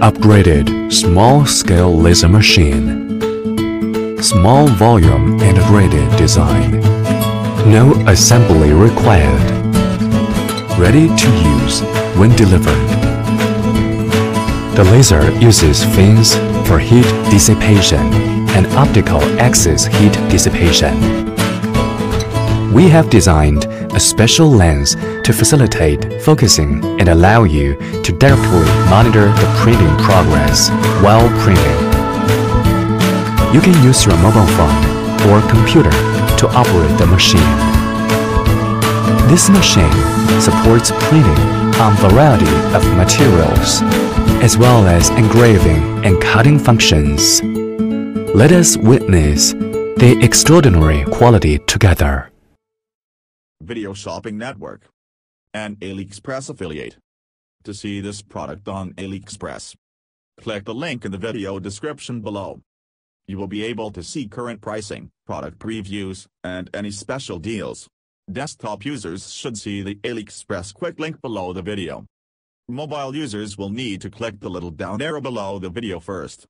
upgraded small-scale laser machine. Small volume integrated design. No assembly required. Ready to use when delivered. The laser uses fins for heat dissipation and optical axis heat dissipation. We have designed a special lens to facilitate focusing and allow you to directly monitor the printing progress while printing. You can use your mobile phone or computer to operate the machine. This machine supports printing on a variety of materials, as well as engraving and cutting functions. Let us witness the extraordinary quality together. Video Shopping Network, an AliExpress affiliate. To see this product on AliExpress, click the link in the video description below. You will be able to see current pricing, product previews, and any special deals. Desktop users should see the AliExpress quick link below the video. Mobile users will need to click the little down arrow below the video first.